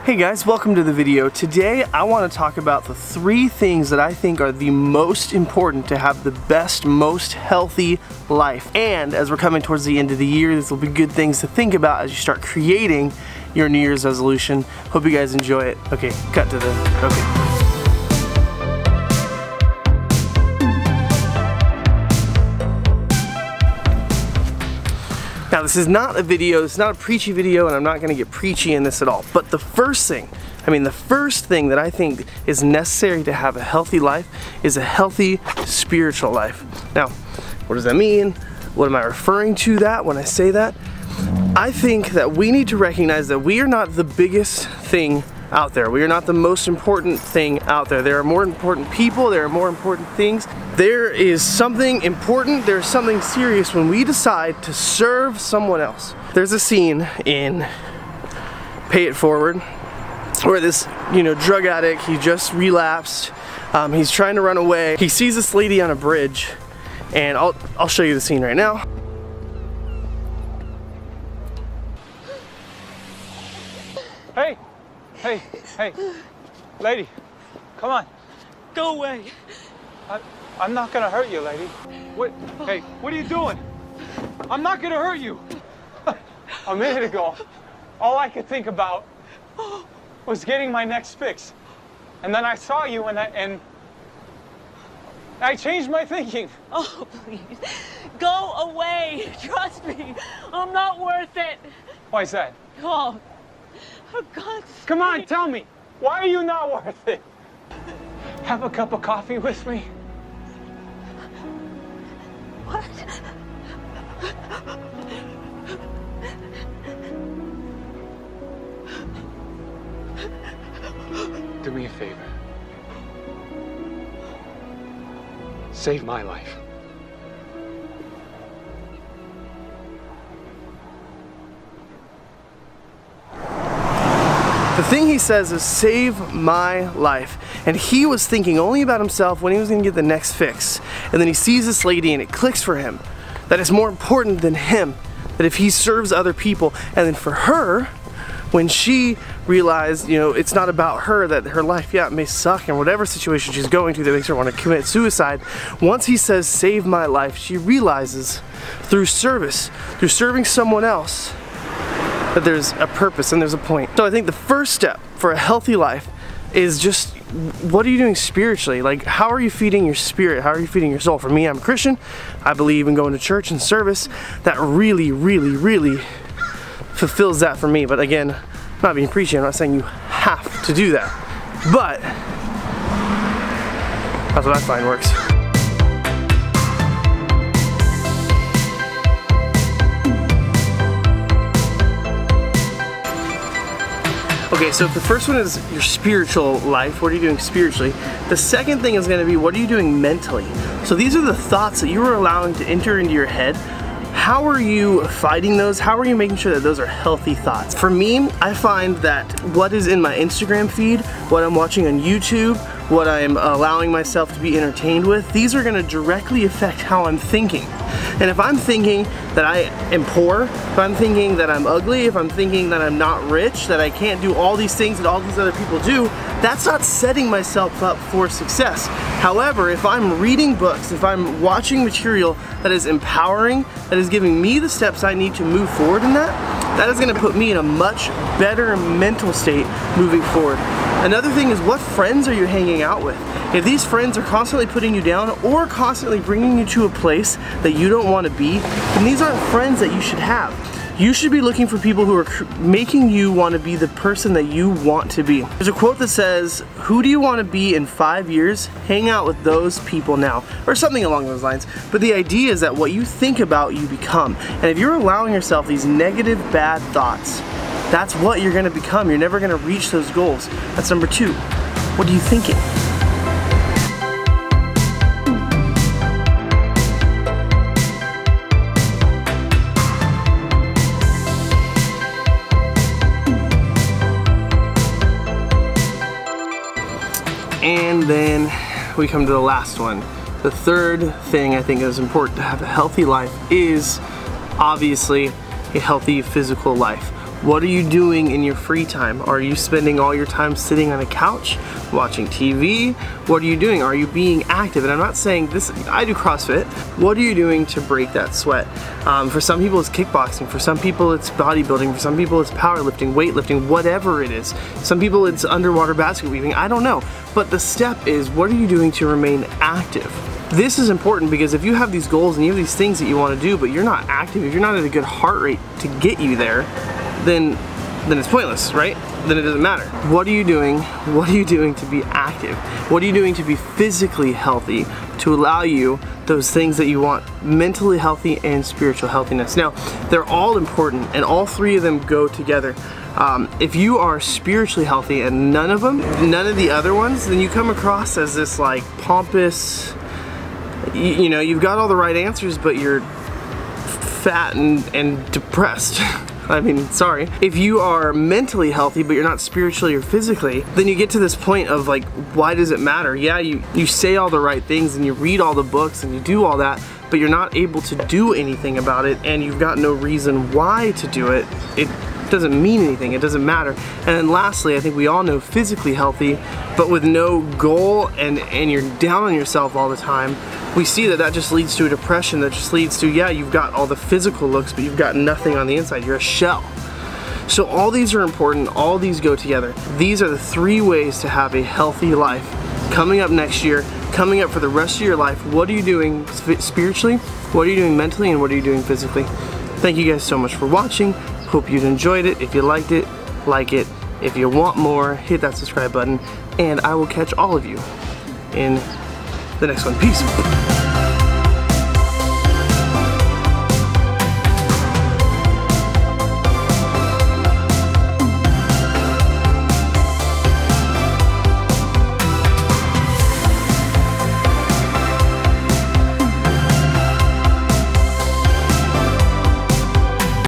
Hey guys, welcome to the video. Today I want to talk about the 3 things that I think are the most important to have the best, most healthy life. And as we're coming towards the end of the year, these will be good things to think about as you start creating your New Year's resolution. Hope you guys enjoy it. Okay, cut to the, okay. Now this is not a video, this is not a preachy video, and I'm not going to get preachy in this at all. But the first thing that I think is necessary to have a healthy life is a healthy spiritual life. Now, what does that mean? What am I referring to that when I say that? I think that we need to recognize that we are not the biggest thing out there. We are not the most important thing out there. There are more important people, there are more important things. There is something important, there's something serious when we decide to serve someone else. There's a scene in Pay It Forward where this, drug addict, he just relapsed, he's trying to run away. He sees this lady on a bridge, and I'll show you the scene right now. Hey, lady, come on. Go away. I'm not gonna hurt you, lady. Hey, what are you doing? I'm not gonna hurt you. A minute ago, all I could think about was getting my next fix. And then I saw you and I changed my thinking. Oh, please. Go away. Trust me. I'm not worth it. Why is that? Oh, for God's sake. Come on, tell me. Why are you not worth it? Have a cup of coffee with me? What? Do me a favor. Save my life. The thing he says is save my life. And he was thinking only about himself when he was going to get the next fix. And then he sees this lady and it clicks for him that it's more important than him, that if he serves other people. And then for her, when she realized, it's not about her, that her life, it may suck, and whatever situation she's going through that makes her want to commit suicide, once he says save my life, she realizes through service, through serving someone else, that there's a purpose and there's a point. So I think the first step for a healthy life is just, what are you doing spiritually? Like, how are you feeding your spirit? How are you feeding your soul? For me, I'm a Christian. I believe in going to church and service. That really, really, really fulfills that for me. But again, I'm not being preachy. I'm not saying you have to do that. But that's what I find works. Okay, so if the first one is your spiritual life, what are you doing spiritually? The second thing is going to be, what are you doing mentally? So these are the thoughts that you are allowing to enter into your head. How are you fighting those? How are you making sure that those are healthy thoughts? For me, I find that what is in my Instagram feed, what I'm watching on YouTube, what I'm allowing myself to be entertained with, these are going to directly affect how I'm thinking. And if I'm thinking that I am poor, if I'm thinking that I'm ugly, if I'm thinking that I'm not rich, that I can't do all these things that all these other people do, that's not setting myself up for success. However, if I'm reading books, if I'm watching material that is empowering, that is giving me the steps I need to move forward in that is going to put me in a much better mental state moving forward. Another thing is, what friends are you hanging out with? If these friends are constantly putting you down or constantly bringing you to a place that you don't want to be, then these aren't friends that you should have. You should be looking for people who are making you want to be the person that you want to be. There's a quote that says, who do you want to be in 5 years? Hang out with those people now. Or something along those lines. But the idea is that what you think about, you become. And if you're allowing yourself these negative, bad thoughts, that's what you're going to become. You're never going to reach those goals. That's number 2. What are you thinking? And then we come to the last one. The third thing I think is important to have a healthy life is obviously a healthy physical life. What are you doing in your free time? Are you spending all your time sitting on a couch, watching TV? What are you doing? Are you being active? And I'm not saying this, I do CrossFit. What are you doing to break that sweat? For some people it's kickboxing, for some people it's bodybuilding, for some people it's powerlifting, weightlifting, whatever it is. Some people it's underwater basket weaving, I don't know. But the step is, what are you doing to remain active? This is important because if you have these goals and you have these things that you want to do, but you're not active, if you're not at a good heart rate to get you there, then it's pointless, right? Then it doesn't matter. What are you doing? What are you doing to be active? What are you doing to be physically healthy, to allow you those things that you want, mentally healthy and spiritual healthiness? Now, they're all important and all three of them go together. If you are spiritually healthy and none of the other ones, then you come across as this like pompous, you know, you've got all the right answers, but you're fat and depressed. I mean, sorry. If you are mentally healthy, but you're not spiritually or physically, then you get to this point of like, why does it matter? Yeah, you say all the right things and you read all the books and you do all that, but you're not able to do anything about it, and you've got no reason why to do it. It doesn't mean anything, it doesn't matter. And then lastly, I think we all know physically healthy, but with no goal and you're down on yourself all the time, we see that just leads to a depression, that just leads to, yeah, you've got all the physical looks, but you've got nothing on the inside, you're a shell. So all these are important, all these go together. These are the three ways to have a healthy life. Coming up next year, coming up for the rest of your life, what are you doing spiritually, what are you doing mentally, and what are you doing physically? Thank you guys so much for watching. Hope you enjoyed it. If you liked it, like it. If you want more, hit that subscribe button, and I will catch all of you in the next one. Peace.